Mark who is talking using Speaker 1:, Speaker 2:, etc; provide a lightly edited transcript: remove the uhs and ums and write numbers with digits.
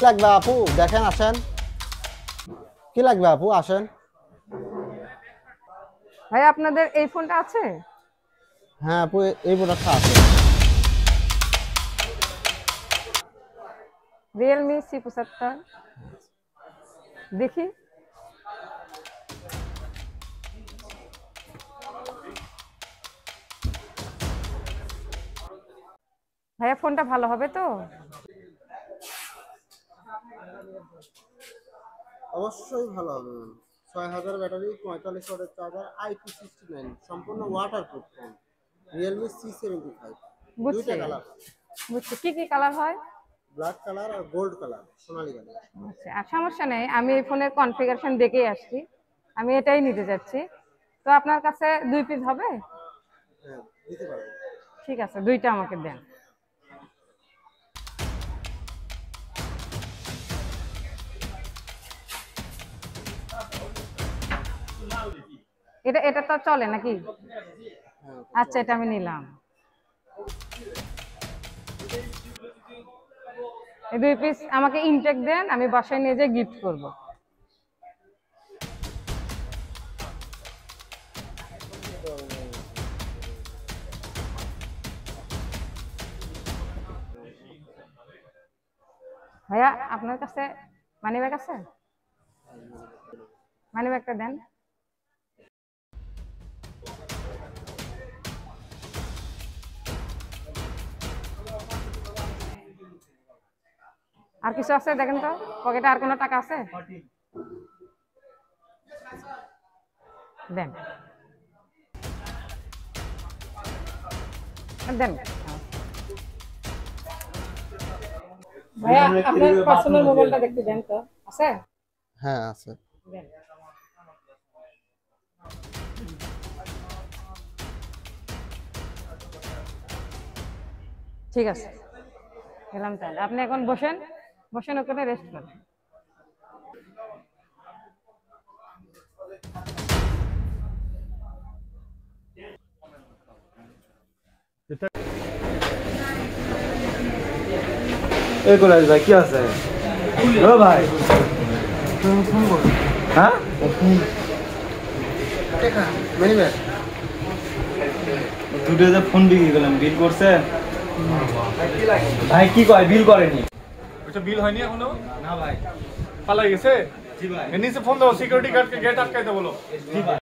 Speaker 1: লাগবে আপু? দেখেন, আসেন। কি লাগবে আপু? আসেন।
Speaker 2: ভাই আপনাদের এই ফোনটা আছে?
Speaker 1: হ্যাঁ আপু, এই প্রোডাক্টটা আছে।
Speaker 2: রিয়েলমি C75 দেখি। ভাইয়া ফোনটা ভালো হবে তো?
Speaker 1: অবশ্যই ভালো হবে ম্যাম। 6000 ব্যাটারি, 45 ওয়াটের চার্জার, IP69, সম্পূর্ণ ওয়াটারপ্রুফ ফোন। Realme C75। দুইটা
Speaker 2: বুঝছি
Speaker 1: কালার,
Speaker 2: বুঝছি। কি কি কালার হয়?
Speaker 1: ব্ল্যাক কালার আর গোল্ড কালার, সোনালী কালার।
Speaker 2: আচ্ছা, আর সমস্যা নেই, আমি এই ফোনের কনফিগারেশন দেখেই আসছি। আমি এটাই নিতে যাচ্ছি। তো আপনার কাছে 2 পিস হবে?
Speaker 1: হ্যাঁ, দিতে পারবো।
Speaker 2: ঠিক আছে, 2টা আমাকে দেন। এটা এটা তো চলে নাকি? আচ্ছা, এটা আমি নিলাম। এই 2 পিস আমাকে ইনটেক দেন, আমি বাসায় নিয়ে যেয়ে গিফট করব। ভাইয়া আপনার কাছে মানি ব্যাগ আছে? মানি ব্যাগটা দেন। আর কিছু আছে দেখেন তো, পকেটে আর কোনো টাকা আছে? দেন দেন। ভাইয়া আপনার পার্সোনাল মোবাইলটা দেখতে দেন তো, আছে?
Speaker 1: হ্যাঁ আছে।
Speaker 2: দেন। ঠিক আছে, গেলাম তাহলে। আপনি এখন বসেন, বসেন ওখানে রেস্ট করেন।
Speaker 3: এই কলেজ ভাই কি আছে? ও ভাই হ্যাঁ দুটো যে ফোন বিক্রি করলাম, বিল করছে ভাই? কি কয় বিল করেনি?
Speaker 4: ওটা বিল হয়নি এখনো?
Speaker 3: না ভাই।
Speaker 4: পালাই গেছে?
Speaker 3: জি ভাই।
Speaker 4: এর নিচে ফোন দাও, সিকিউরিটি গার্ডকে গেট আটকাইতে বলো।
Speaker 3: জি ভাই।